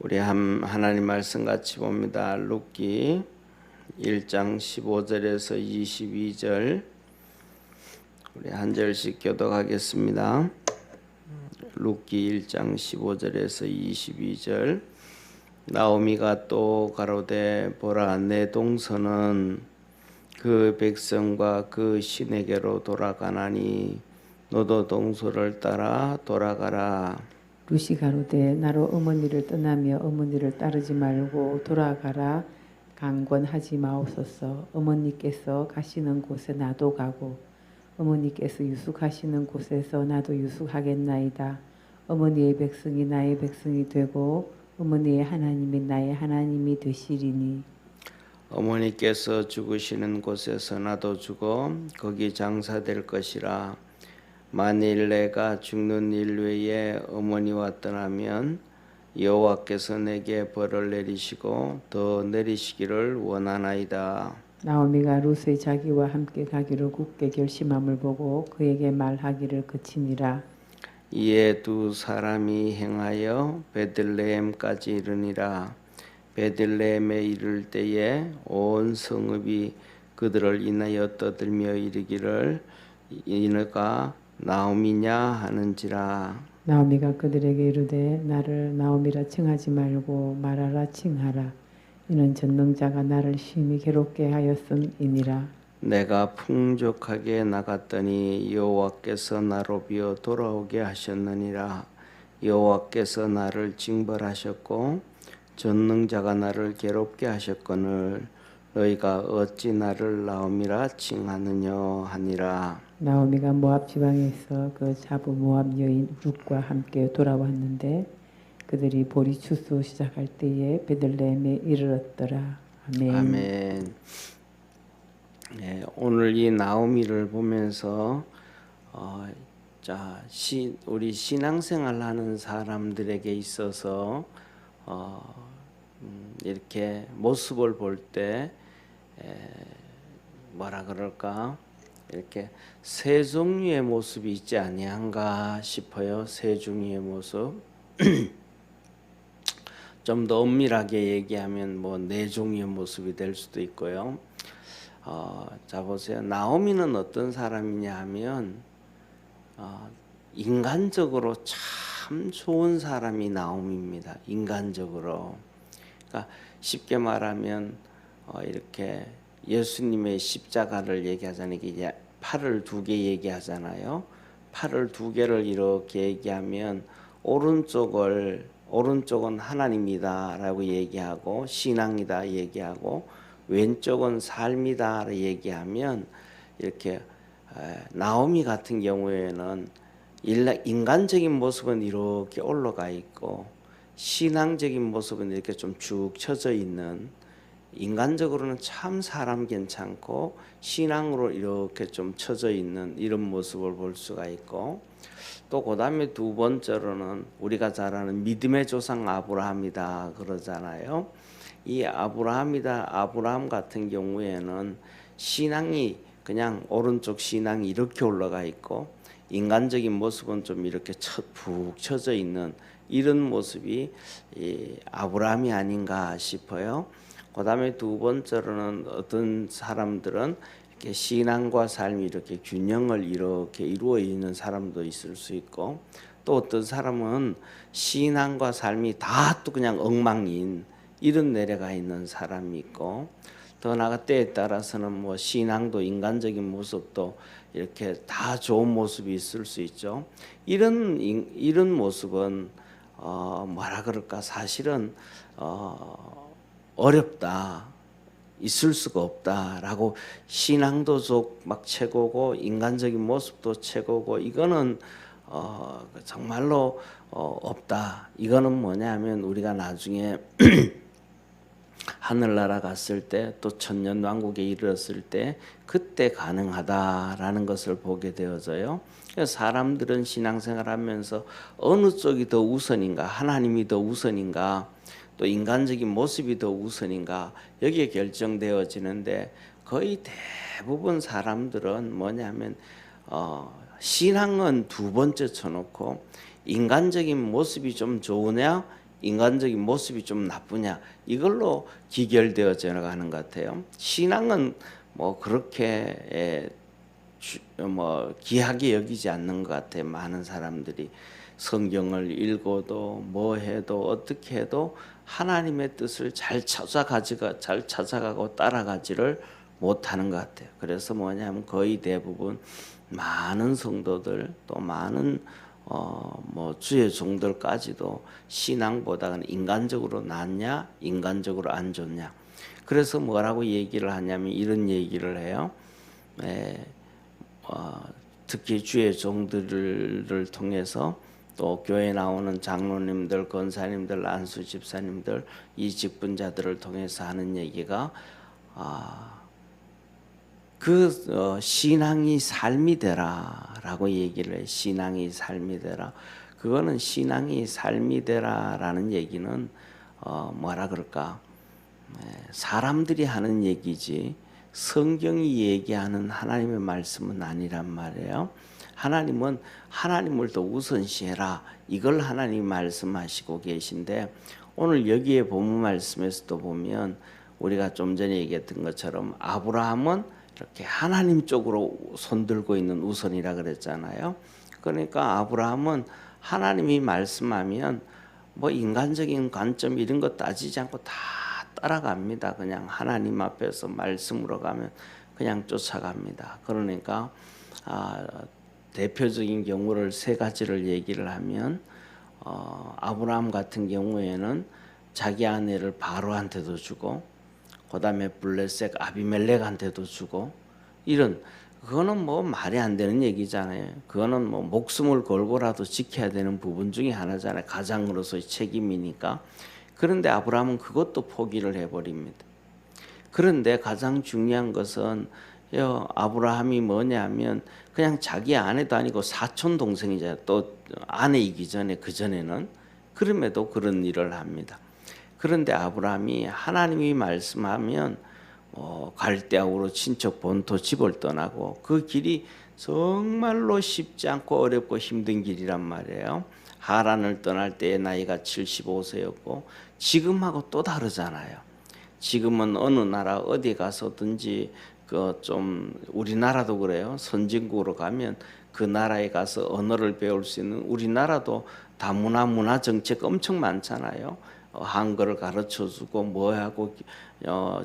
우리 하나님 말씀 같이 봅니다. 룻기 1장 15절에서 22절 우리 한 절씩 교독하겠습니다. 룻기 1장 15절에서 22절 나오미가 또 가로되 보라 내 동서는 그 백성과 그 신에게로 돌아가나니 너도 동서를 따라 돌아가라. 룻이 가로되 나로 어머니를 떠나며 어머니를 따르지 말고 돌아가라 강권하지 마옵소서. 어머니께서 가시는 곳에 나도 가고 어머니께서 유숙하시는 곳에서 나도 유숙하겠나이다. 어머니의 백성이 나의 백성이 되고 어머니의 하나님이 나의 하나님이 되시리니 어머니께서 죽으시는 곳에서 나도 죽어 거기 장사될 것이라. 만일 내가 죽는 일 외에 어머니와 떠나면 여호와께서 내게 벌을 내리시고 더 내리시기를 원하나이다. 나오미가 룻의 자기와 함께 가기로 굳게 결심함을 보고 그에게 말하기를 그치니라. 이에 두 사람이 행하여 베들레헴까지 이르니라. 베들레헴에 이를 때에 온 성읍이 그들을 인하여 떠들며 이르기를 이너가 나오미냐 하는지라. 나오미가 그들에게 이르되 나를 나오미라 칭하지 말고 마라라 칭하라. 이는 전능자가 나를 심히 괴롭게 하였음이니라. 내가 풍족하게 나갔더니 여호와께서 나로 비어 돌아오게 하셨느니라. 여호와께서 나를 징벌하셨고 전능자가 나를 괴롭게 하셨거늘 너희가 어찌 나를 나오미라 칭하느냐 하니라. 나오미가 모압 지방에 있어 그 자부 모압 여인 룻과 함께 돌아왔는데 그들이 보리 추수 시작할 때에 베들레헴에 이르렀더라. 아멘. 아멘. 네, 오늘 이 나오미를 보면서 우리 신앙생활 하는 사람들에게 있어서 이렇게 모습을 볼 때 뭐라 그럴까 이렇게 세 종류의 모습이 있지 아니한가 싶어요. 세 종류의 모습. 좀 더 엄밀하게 얘기하면 뭐 네 종류의 모습이 될 수도 있고요. 자 보세요. 나오미는 어떤 사람이냐 하면 인간적으로 참 좋은 사람이 나오미입니다. 인간적으로. 그러니까 쉽게 말하면 이렇게 예수님의 십자가를 얘기하잖아요. 이게 팔을 두 개 얘기하잖아요. 팔을 두 개를 이렇게 얘기하면 오른쪽은 하나님이다라고 얘기하고 신앙이다 얘기하고 왼쪽은 삶이다 얘기하면 이렇게 나오미 같은 경우에는 인간적인 모습은 이렇게 올라가 있고 신앙적인 모습은 이렇게 좀 축 처져 있는, 인간적으로는 참 사람 괜찮고 신앙으로 이렇게 좀 처져 있는 이런 모습을 볼 수가 있고, 또 그 다음에 두 번째로는 우리가 잘 아는 믿음의 조상 아브라함이다 그러잖아요. 이 아브라함 같은 경우에는 신앙이 그냥 오른쪽 신앙이 이렇게 올라가 있고 인간적인 모습은 좀 이렇게 푹 처져 있는 이런 모습이 이 아브라함이 아닌가 싶어요. 그 다음에 두 번째로는 어떤 사람들은 이렇게 신앙과 삶이 이렇게 균형을 이렇게 이루어 있는 사람도 있을 수 있고, 또 어떤 사람은 신앙과 삶이 다 또 그냥 엉망인 이런 내려가 있는 사람이 있고, 더 나아가 때에 따라서는 뭐 신앙도 인간적인 모습도 이렇게 다 좋은 모습이 있을 수 있죠. 이런 모습은 뭐라 그럴까, 사실은 어렵다, 있을 수가 없다라고, 신앙도 막 최고고 인간적인 모습도 최고고 이거는 정말로 없다. 이거는 뭐냐면 우리가 나중에 하늘나라 갔을 때 또 천년왕국에 이르렀을 때 그때 가능하다라는 것을 보게 되어져요. 사람들은 신앙생활하면서 어느 쪽이 더 우선인가, 하나님이 더 우선인가, 또 인간적인 모습이 더 우선인가, 여기에 결정되어지는데, 거의 대부분 사람들은 뭐냐면 신앙은 두 번째 쳐놓고 인간적인 모습이 좀 좋으냐, 인간적인 모습이 좀 나쁘냐 이걸로 기결되어져 가는 것 같아요. 신앙은 뭐 그렇게 뭐 귀하게 여기지 않는 것 같아요. 많은 사람들이 성경을 읽어도 뭐 해도 어떻게 해도 하나님의 뜻을 잘 찾아가고 따라가지를 못하는 것 같아요. 그래서 뭐냐면 거의 대부분 많은 성도들 또 많은 뭐 주의 종들까지도 신앙보다는 인간적으로 낫냐 인간적으로 안 좋냐. 그래서 뭐라고 얘기를 하냐면 이런 얘기를 해요. 특히 주의 종들을 통해서 또 교회 나오는 장로님들, 권사님들, 안수 집사님들 이 직분자들을 통해서 하는 얘기가 신앙이 삶이 되라라고 얘기를 해. 신앙이 삶이 되라. 그거는 신앙이 삶이 되라라는 얘기는 뭐라 그럴까? 사람들이 하는 얘기지 성경이 얘기하는 하나님의 말씀은 아니란 말이에요. 하나님은 하나님을 더 우선시해라. 이걸 하나님이 말씀하시고 계신데 오늘 여기에 본문 말씀에서도 보면 우리가 좀 전에 얘기했던 것처럼 아브라함은 이렇게 하나님 쪽으로 손들고 있는 우선이라 그랬잖아요. 그러니까 아브라함은 하나님이 말씀하면 뭐 인간적인 관점 이런 거 따지지 않고 다 따라갑니다. 그냥 하나님 앞에서 말씀으로 가면 그냥 쫓아갑니다. 그러니까 대표적인 경우를 세 가지를 얘기를 하면 아브라함 같은 경우에는 자기 아내를 바로한테도 주고 그다음에 블레셋 아비멜렉한테도 주고 이런 그거는 뭐 말이 안 되는 얘기잖아요. 그거는 뭐 목숨을 걸고라도 지켜야 되는 부분 중에 하나잖아요. 가장으로서의 책임이니까. 그런데 아브라함은 그것도 포기를 해버립니다. 그런데 가장 중요한 것은 아브라함이 뭐냐면 그냥 자기 아내도 아니고 사촌 동생이잖아요. 또 아내이기 전에 그 전에는 그럼에도 그런 일을 합니다. 그런데 아브라함이 하나님이 말씀하면 갈대아우로 친척 본토 집을 떠나고 그 길이 정말로 쉽지 않고 어렵고 힘든 길이란 말이에요. 하란을 떠날 때의 나이가 75세였고 지금하고 또 다르잖아요. 지금은 어느 나라 어디 가서든지 좀 우리나라도 그래요. 선진국으로 가면 그 나라에 가서 언어를 배울 수 있는 우리나라도 다문화 문화 정책 엄청 많잖아요. 한글을 가르쳐주고 뭐하고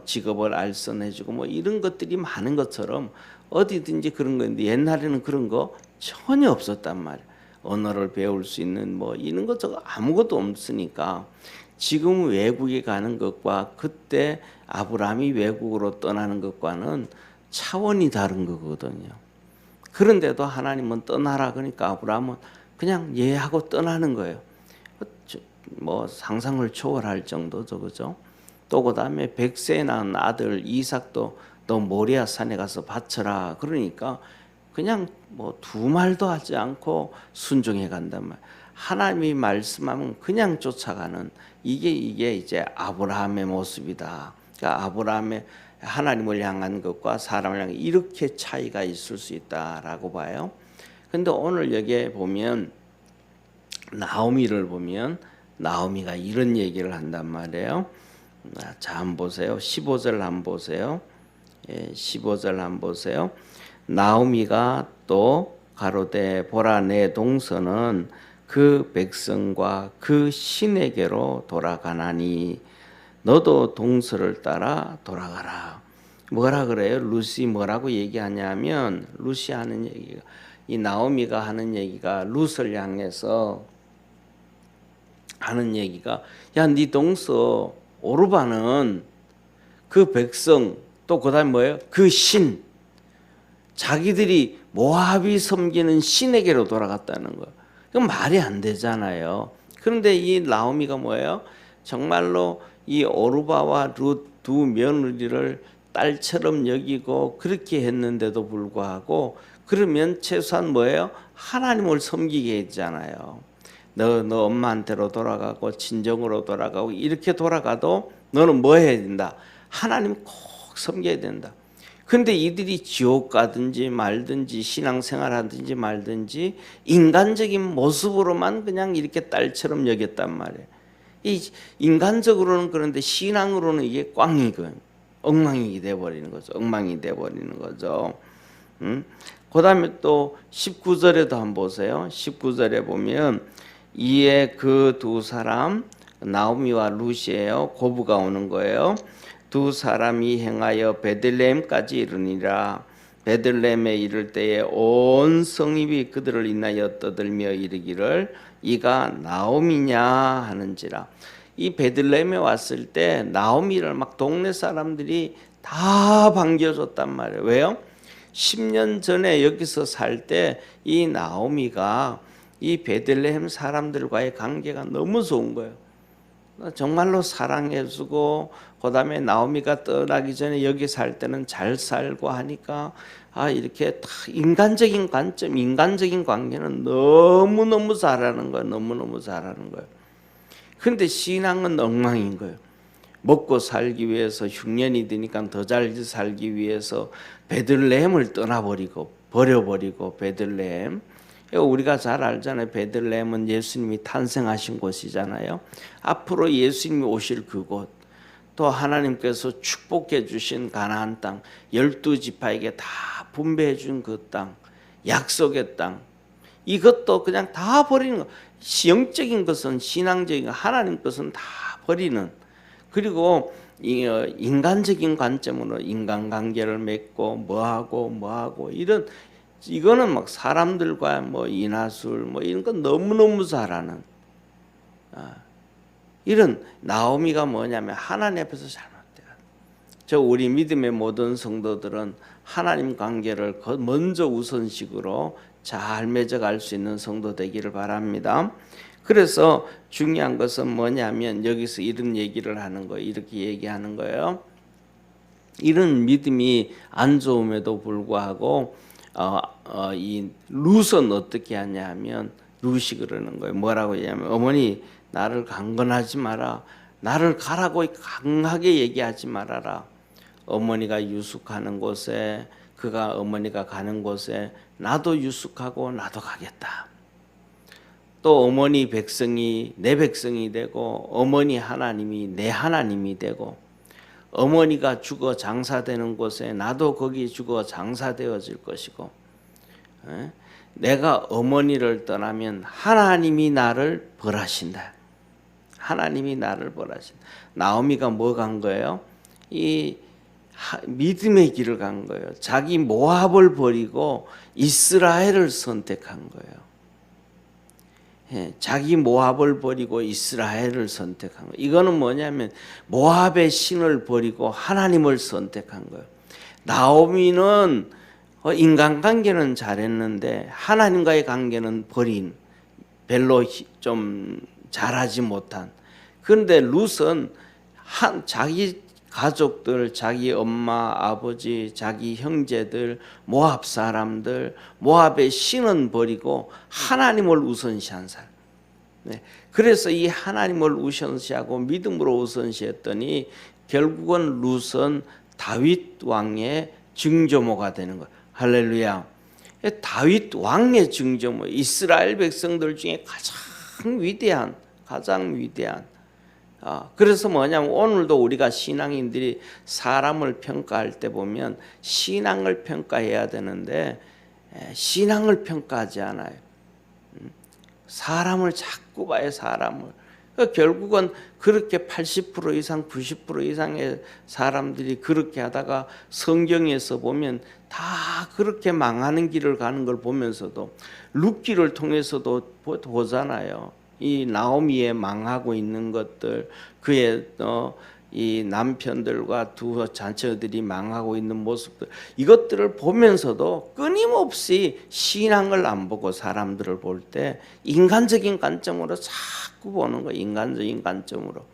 직업을 알선해주고 뭐 이런 것들이 많은 것처럼 어디든지 그런 건데 옛날에는 그런 거 전혀 없었단 말이에요. 언어를 배울 수 있는 뭐 이런 것 저거 아무것도 없으니까 지금 외국에 가는 것과 그때 아브라함이 외국으로 떠나는 것과는 차원이 다른 거거든요. 그런데도 하나님은 떠나라 그러니까 아브라함은 그냥 예하고 떠나는 거예요. 뭐 상상을 초월할 정도죠, 그죠? 또 그다음에 100세에 낳은 아들 이삭도 너 모리아 산에 가서 바쳐라. 그러니까 그냥 뭐 두 말도 하지 않고 순종해 간단 말. 하나님이 말씀하면 그냥 쫓아가는 이게 이제 아브라함의 모습이다. 그러니까 아브라함의 하나님을 향한 것과 사람을 향한 이렇게 차이가 있을 수 있다라고 봐요. 근데 오늘 여기에 보면 나오미를 보면 나오미가 이런 얘기를 한단 말이에요. 자, 한번 보세요. 15절 한번 보세요. 15절 한번 보세요. 나오미가 또 가로되 보라 내 동서는 그 백성과 그 신에게로 돌아가나니 너도 동서를 따라 돌아가라. 뭐라 그래요? 루시 뭐라고 얘기하냐면 루시 하는 얘기가 이 나오미가 하는 얘기가 룻을 향해서 하는 얘기가 야, 네 동서 오르바는 그 백성 또 그다음 뭐예요? 그 신 자기들이 모압이 섬기는 신에게로 돌아갔다는 거. 그건 말이 안 되잖아요. 그런데 이 나오미가 뭐예요? 정말로 이 오르바와 룻 두 며느리를 딸처럼 여기고 그렇게 했는데도 불구하고 그러면 최소한 뭐예요? 하나님을 섬기게 했잖아요. 너 엄마한테로 돌아가고 친정으로 돌아가고 이렇게 돌아가도 너는 뭐 해야 된다? 하나님 꼭 섬겨야 된다. 근데 이들이 지옥 가든지 말든지 신앙생활 하든지 말든지 인간적인 모습으로만 그냥 이렇게 딸처럼 여겼단 말이에요. 이 인간적으로는 그런데 신앙으로는 이게 꽝이고 엉망이 돼 버리는 거죠. 엉망이 돼 버리는 거죠. 그다음에 또 19절에도 한번 보세요. 19절에 보면 이에 그 두 사람 나오미와 룻이에요. 고부가 오는 거예요. 두 사람이 행하여 베들레헴까지 이르니라. 베들레헴에 이를 때에 온 성읍이 그들을 인하여 떠들며 이르기를 이가 나오미냐 하는지라. 이 베들레헴에 왔을 때 나오미를 막 동네 사람들이 다 반겨줬단 말이에요. 왜요? 10년 전에 여기서 살 때 이 나오미가 이 베들레헴 사람들과의 관계가 너무 좋은 거예요. 정말로 사랑해주고 그다음에 나오미가 떠나기 전에 여기 살 때는 잘 살고 하니까 이렇게 다 인간적인 관점, 인간적인 관계는 너무너무 잘하는 거예요. 너무너무 잘하는 거예요. 그런데 신앙은 엉망인 거예요. 먹고 살기 위해서 흉년이 드니까 더 잘 살기 위해서 베들레헴을 떠나버리고 버려버리고 베들레헴. 우리가 잘 알잖아요. 베들레헴은 예수님이 탄생하신 곳이잖아요. 앞으로 예수님이 오실 그곳, 또 하나님께서 축복해 주신 가나안 땅, 12지파에게 다 분배해 준 그 땅, 약속의 땅, 이것도 그냥 다 버리는 거. 영적인 것은 신앙적인 거, 하나님 것은 다 버리는. 그리고 인간적인 관점으로 인간관계를 맺고 뭐하고 이거는 막 사람들과 뭐 인하술 뭐 이런 거 너무너무 잘하는 이런 나오미가 뭐냐면 하나님 앞에서 잘못돼요. 저 우리 믿음의 모든 성도들은 하나님 관계를 먼저 우선식으로 잘 맺어갈 수 있는 성도 되기를 바랍니다. 그래서 중요한 것은 뭐냐면 여기서 이런 얘기를 하는 거예요. 이렇게 얘기하는 거예요. 이런 믿음이 안 좋음에도 불구하고 이 룻은 어떻게 하냐면 룻이 그러는 거예요. 뭐라고 얘기하면 어머니 나를 강건하지 마라. 나를 가라고 강하게 얘기하지 말아라. 어머니가 유숙하는 곳에 어머니가 가는 곳에 나도 유숙하고 나도 가겠다. 또 어머니 백성이 내 백성이 되고 어머니 하나님이 내 하나님이 되고 어머니가 죽어 장사되는 곳에 나도 거기 죽어 장사되어질 것이고 내가 어머니를 떠나면 하나님이 나를 벌하신다. 하나님이 나를 벌하신다. 나오미가 뭐 간 거예요? 이 믿음의 길을 간 거예요. 자기 모압을 버리고 이스라엘을 선택한 거예요. 자기 모압을 버리고 이스라엘을 선택한 거예요. 이거는 뭐냐면 모압의 신을 버리고 하나님을 선택한 거예요. 나오미는 인간관계는 잘했는데 하나님과의 관계는 버린 별로 좀 잘하지 못한. 그런데 룻은 자기 가족들, 자기 엄마, 아버지, 자기 형제들, 모압 사람들, 모압의 신은 버리고 하나님을 우선시한 사람. 네. 그래서 이 하나님을 우선시하고 믿음으로 우선시했더니 결국은 룻은 다윗 왕의 증조모가 되는 거예요. 할렐루야. 다윗 왕의 증조모, 이스라엘 백성들 중에 가장 위대한 그래서 뭐냐면 오늘도 우리가 신앙인들이 사람을 평가할 때 보면 신앙을 평가해야 되는데 신앙을 평가하지 않아요. 사람을 자꾸 봐요. 사람을. 결국은 그렇게 80% 이상 90% 이상의 사람들이 그렇게 하다가 성경에서 보면 다 그렇게 망하는 길을 가는 걸 보면서도 룻기를 통해서도 보잖아요. 이 나오미의 망하고 있는 것들, 그의 이 남편들과 두 자녀들이 망하고 있는 모습들, 이것들을 보면서도 끊임없이 신앙을 안 보고 사람들을 볼 때 인간적인 관점으로 자꾸 보는 거예요. 인간적인 관점으로.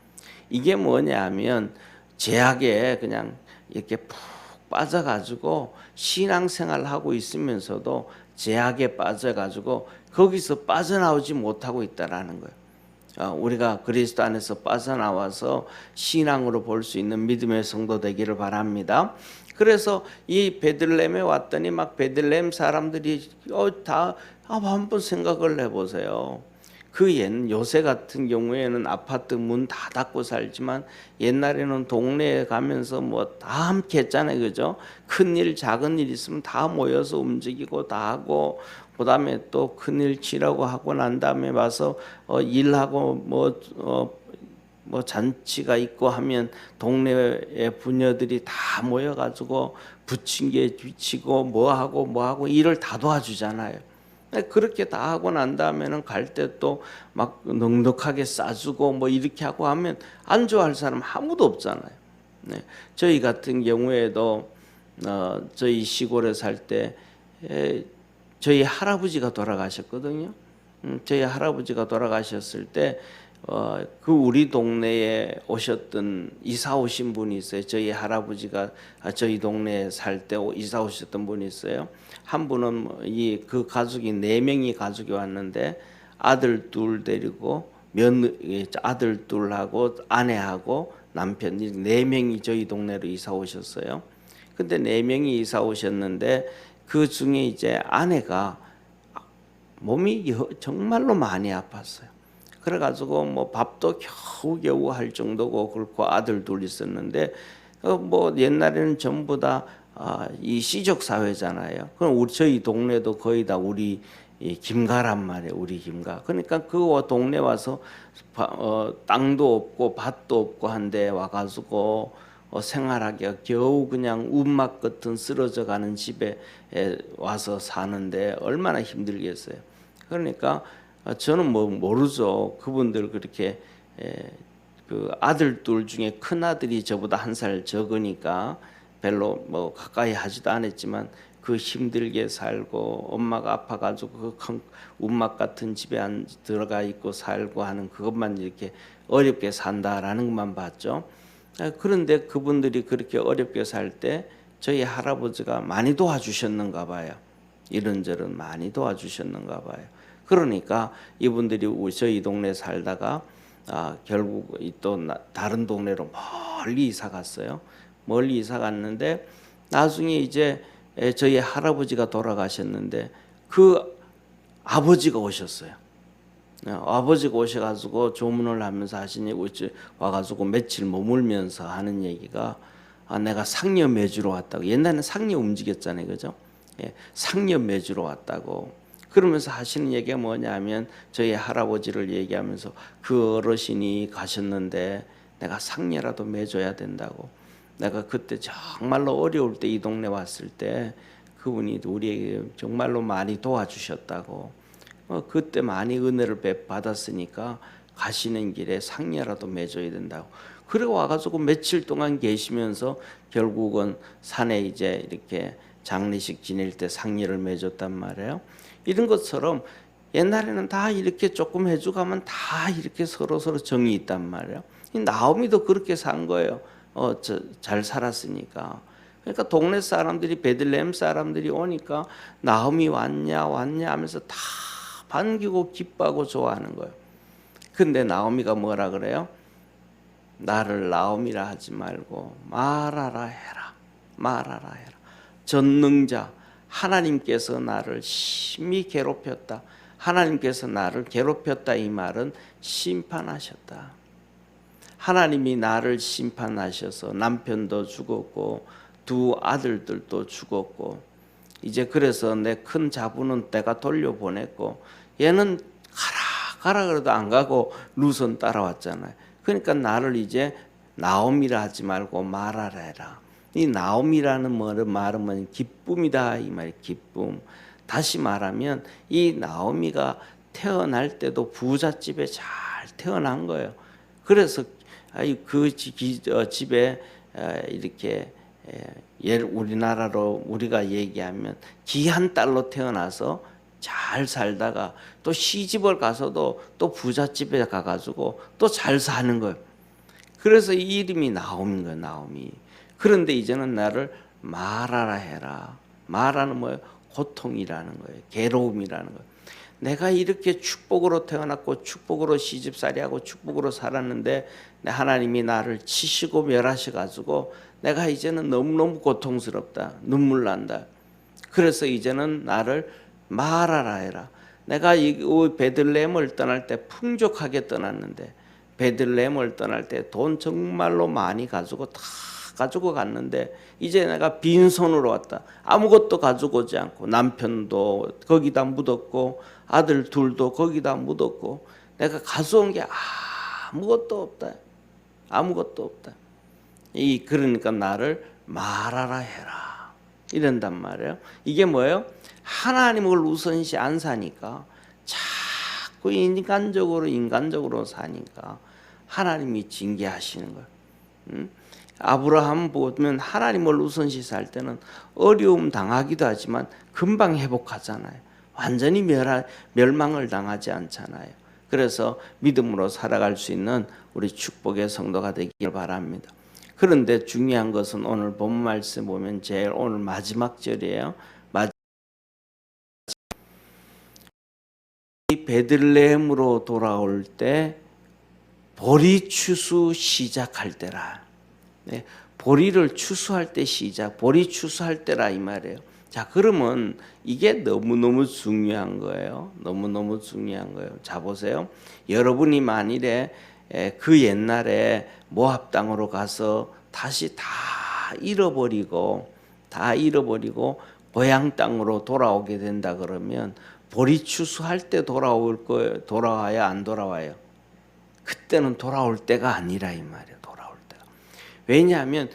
이게 뭐냐면 제약에 그냥 이렇게 푹 빠져가지고 신앙생활을 하고 있으면서도 제약에 빠져가지고 거기서 빠져나오지 못하고 있다라는 거예요. 우리가 그리스도 안에서 빠져나와서 신앙으로 볼 수 있는 믿음의 성도 되기를 바랍니다. 그래서 이 베들레헴에 왔더니 막 베들레헴 사람들이 다 한번 생각을 해보세요. 요새 같은 경우에는 아파트 문 다 닫고 살지만 옛날에는 동네에 가면서 뭐 다 함께 했잖아요. 그죠? 큰일 작은 일 있으면 다 모여서 움직이고 다 하고, 그다음에 또 큰일 치라고 하고 난 다음에 와서 일하고 뭐 잔치가 있고 하면 동네의 부녀들이 다 모여가지고 부침개 비치고 뭐 하고 일을 다 도와주잖아요. 그렇게 다 하고 난 다음에는 갈 때 또 막 넉넉하게 싸주고 뭐 이렇게 하고 하면 안 좋아할 사람 아무도 없잖아요. 네. 저희 같은 경우에도 저희 시골에 살 때 저희 할아버지가 돌아가셨거든요. 저희 할아버지가 돌아가셨을 때 그 우리 동네에 오셨던 이사 오신 분이 있어요. 저희 할아버지가 저희 동네에 살 때 이사 오셨던 분이 있어요. 한 분은 그 가족이 4명이 가족이 왔는데 아들 둘 데리고 아들 둘하고 아내하고 남편 4명이 저희 동네로 이사 오셨어요. 근데 4명이 이사 오셨는데 그 중에 이제 아내가 몸이 정말로 많이 아팠어요. 그래가지고 뭐 밥도 겨우겨우 할 정도고, 그렇고 아들 둘 있었는데 뭐 옛날에는 전부 다 이 시적 사회잖아요. 그럼 저희 동네도 거의 다 우리 김가란 말이에요. 우리 김가. 그러니까 그 동네 와서 땅도 없고 밭도 없고 한데 와가지고 생활하기가 겨우 그냥 움막 같은 쓰러져 가는 집에 와서 사는데 얼마나 힘들겠어요. 그러니까 저는 뭐 모르죠. 그분들 그렇게 그 아들 둘 중에 큰 아들이 저보다 1살 적으니까 별로 뭐 가까이 하지도 않았지만 그 힘들게 살고 엄마가 아파가지고 그 큰 움막 같은 집에 들어가 있고 살고 하는 그것만 이렇게 어렵게 산다라는 것만 봤죠. 그런데 그분들이 그렇게 어렵게 살 때 저희 할아버지가 많이 도와주셨는가 봐요. 이런저런 많이 도와주셨는가 봐요. 그러니까 이분들이 저희 동네 살다가 결국 또 다른 동네로 멀리 이사 갔어요. 멀리 이사 갔는데 나중에 이제 저희 할아버지가 돌아가셨는데 그 아버지가 오셨어요. 아버지가 오셔가지고 조문을 하면서 하시니 와가지고 며칠 머물면서 하는 얘기가 내가 상녀 매주러 왔다고. 옛날에는 상녀 움직였잖아요, 그죠? 상녀 매주러 왔다고. 그러면서 하시는 얘기가 뭐냐면 저희 할아버지를 얘기하면서 그 어르신이 가셨는데 내가 상녀라도 매줘야 된다고. 내가 그때 정말로 어려울 때 이 동네 왔을 때 그분이 우리에게 정말로 많이 도와주셨다고. 그때 많이 은혜를 받았으니까 가시는 길에 상녀라도 매줘야 된다고. 그리고 와가지고 며칠 동안 계시면서 결국은 산에 이제 이렇게 장례식 지낼 때 상녀를 매줬단 말이에요. 이런 것처럼 옛날에는 다 이렇게 조금 해주고 하면 다 이렇게 서로 정이 있단 말이에요. 나오미도 그렇게 산 거예요. 잘 살았으니까. 그러니까 동네 사람들이, 베들레헴 사람들이 오니까 나오미 왔냐 하면서 다 반기고 기뻐하고 좋아하는 거예요. 근데 나오미가 뭐라 그래요? 나를 나오미라 하지 말고 마라라 해라. 마라라 해라. 전능자 하나님께서 나를 심히 괴롭혔다. 하나님께서 나를 괴롭혔다. 이 말은 심판하셨다. 하나님이 나를 심판하셔서 남편도 죽었고 두 아들들도 죽었고 이제 그래서 내 큰 자부는 내가 돌려보냈고 얘는 가라 그래도 안 가고 루선 따라왔잖아요. 그러니까 나를 이제 나옴이라 하지 말고 마라라 해라. 이 나옴이라는 말은 기쁨이다 이 말이 기쁨. 다시 말하면 이 나오미가 태어날 때도 부잣집에 잘 태어난 거예요. 그래서 그 집에 이렇게 우리나라로 우리가 얘기하면 귀한 딸로 태어나서 잘 살다가 또 시집을 가서도 또 부잣집에 가가지고 또 잘 사는 거예요. 그래서 이 이름이 나옴인 거예요. 나옴이. 그런데 이제는 나를 마라라 해라. 마라는 뭐예요? 고통이라는 거예요. 괴로움이라는 거예요. 내가 이렇게 축복으로 태어났고 축복으로 시집살이하고 축복으로 살았는데 하나님이 나를 치시고 멸하셔가지고 내가 이제는 너무너무 고통스럽다. 눈물 난다. 그래서 이제는 나를 마라라 해라. 내가 이 베들레헴을 떠날 때 풍족하게 떠났는데 베들레헴을 떠날 때 돈 정말로 많이 가지고 다 가지고 갔는데 이제 내가 빈손으로 왔다. 아무것도 가지고 오지 않고 남편도 거기다 묻었고 아들 둘도 거기다 묻었고 내가 가져온 게 아무것도 없다. 아무것도 없다. 그러니까 나를 말하라 해라. 이런단 말이에요. 이게 뭐예요? 하나님을 우선시 안 사니까 자꾸 인간적으로 사니까 하나님이 징계하시는 거예요. 아브라함 보면 하나님을 우선시 살 때는 어려움 당하기도 하지만 금방 회복하잖아요. 완전히 멸망을 당하지 않잖아요. 그래서 믿음으로 살아갈 수 있는 우리 축복의 성도가 되길 바랍니다. 그런데 중요한 것은 오늘 본 말씀 보면 제일 오늘 마지막 절이에요. 베들레헴으로 돌아올 때 보리 추수 시작할 때라. 네, 보리를 추수할 때 보리 추수할 때라 이 말이에요. 자, 그러면 이게 너무너무 중요한 거예요. 너무너무 중요한 거예요. 자, 보세요. 여러분이 만일에 그 옛날에 모압 땅으로 가서 다시 다 잃어버리고 고향 땅으로 돌아오게 된다 그러면 보리 추수할 때 돌아올 거예요. 돌아와야 안 돌아와요? 그때는 돌아올 때가 아니라 이 말이에요. 돌아올 때가. 왜냐하면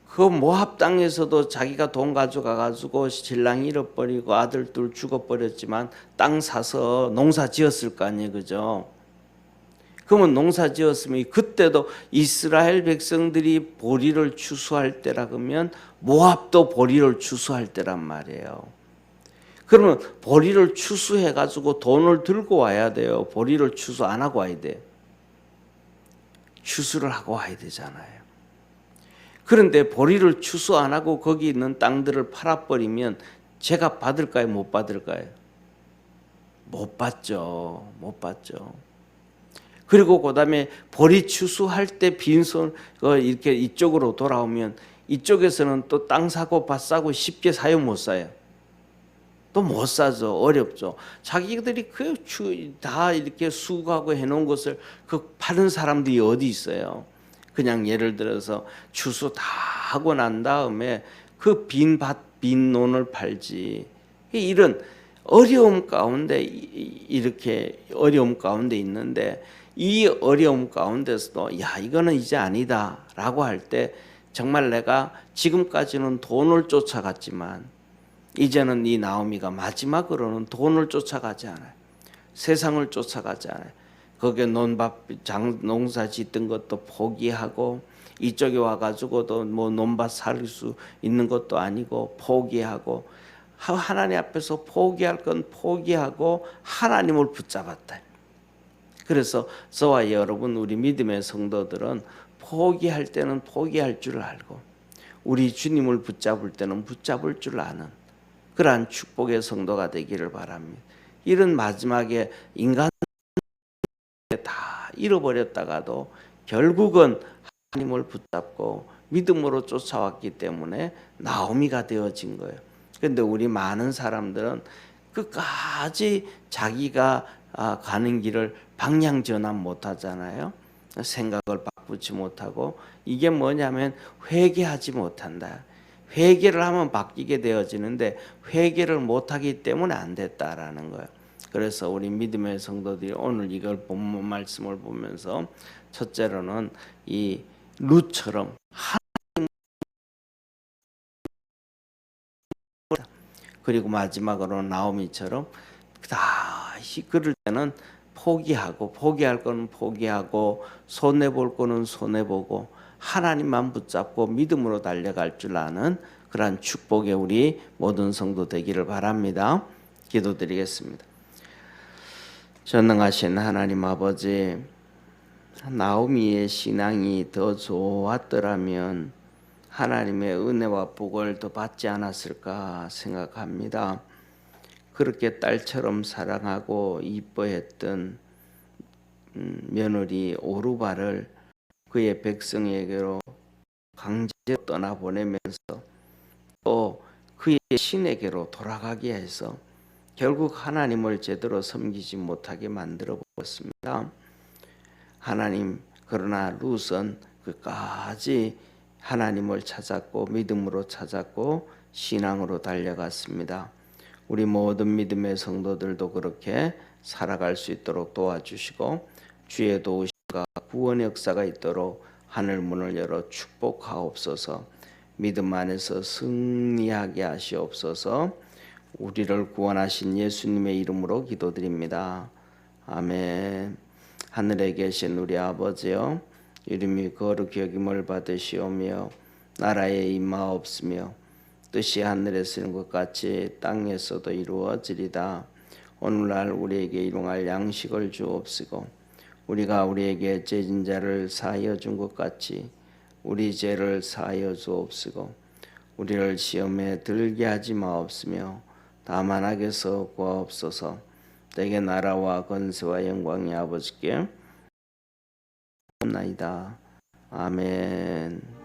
그 모압 땅에서도 자기가 돈 가져가 가지고 신랑 잃어버리고 아들 둘 죽어버렸지만 땅 사서 농사 지었을 거 아니에요. 그죠? 그러면 농사 지었으면 그때도 이스라엘 백성들이 보리를 추수할 때라 그러면 모압도 보리를 추수할 때란 말이에요. 그러면 보리를 추수해 가지고 돈을 들고 와야 돼요. 보리를 추수 안 하고 와야 돼. 추수를 하고 와야 되잖아요. 그런데 보리를 추수 안 하고 거기 있는 땅들을 팔아버리면 제가 받을까요? 못 받을까요? 못 받죠. 못 받죠. 그리고 그다음에 보리 추수할 때 빈손 이렇게 이쪽으로 돌아오면 이쪽에서는 또 땅 사고 밭 사고 쉽게 사요, 못 사요? 또 못 사죠. 어렵죠. 자기들이 다 이렇게 수고하고 해놓은 것을 그 파는 사람들이 어디 있어요? 그냥 예를 들어서 추수 다 하고 난 다음에 그 빈 밭, 빈 논을 팔지. 이런 어려움 가운데 이렇게 어려움 가운데 있는데 이 어려움 가운데서도 야, 이거는 이제 아니다라고 할 때 정말 내가 지금까지는 돈을 쫓아갔지만 이제는 이 나오미가 마지막으로는 돈을 쫓아가지 않아요. 세상을 쫓아가지 않아요. 거기에 농사 짓던 것도 포기하고 이쪽에 와가지고도 뭐 논밭 살 수 있는 것도 아니고 포기하고 하나님 앞에서 포기할 건 포기하고 하나님을 붙잡았다. 그래서 저와 여러분 우리 믿음의 성도들은 포기할 때는 포기할 줄 알고 우리 주님을 붙잡을 때는 붙잡을 줄 아는 그러한 축복의 성도가 되기를 바랍니다. 이런 마지막에 인간 다 잃어버렸다가도 결국은 하나님을 붙잡고 믿음으로 쫓아왔기 때문에 나오미가 되어진 거예요. 그런데 우리 많은 사람들은 끝까지 자기가 가는 길을 방향 전환 못 하잖아요. 생각을 바꾸지 못하고 이게 뭐냐면 회개하지 못한다. 회개를 하면 바뀌게 되어지는데 회개를 못하기 때문에 안 됐다라는 거예요. 그래서 우리 믿음의 성도들이 오늘 이걸 본문 말씀을 보면서 첫째로는 이 룻처럼 그리고 마지막으로 나오미처럼 다시 그럴 때는 포기하고 포기할 거는 포기하고 손해볼 거는 손해보고 하나님만 붙잡고 믿음으로 달려갈 줄 아는 그러한 축복의 우리 모든 성도 되기를 바랍니다. 기도드리겠습니다. 전능하신 하나님 아버지, 나오미의 신앙이 더 좋았더라면 하나님의 은혜와 복을 더 받지 않았을까 생각합니다. 그렇게 딸처럼 사랑하고 이뻐했던 며느리 오르바를 그의 백성에게로 강제로 떠나보내면서 또 그의 신에게로 돌아가게 해서 결국 하나님을 제대로 섬기지 못하게 만들어 버렸습니다. 하나님 그러나 룻은 끝까지 하나님을 찾았고 믿음으로 찾았고 신앙으로 달려갔습니다. 우리 모든 믿음의 성도들도 그렇게 살아갈 수 있도록 도와주시고 주의 도우심과 구원의 역사가 있도록 하늘 문을 열어 축복하옵소서. 믿음 안에서 승리하게 하시옵소서. 우리를 구원하신 예수님의 이름으로 기도드립니다. 아멘. 하늘에 계신 우리 아버지여, 이름이 거룩히 여김을 받으시오며 나라에 임하옵시며 뜻이 하늘에서 이룬 것 같이 땅에서도 이루어지리다. 오늘날 우리에게 일용할 양식을 주옵시고 우리가 우리에게 죄진 자를 사하여 준 것 같이 우리 죄를 사하여 주옵시고 우리를 시험에 들게 하지 마옵시며 다만 악에서 구하옵소서. 내게 나라와 권세와 영광이 아버지께 나이다. 아멘.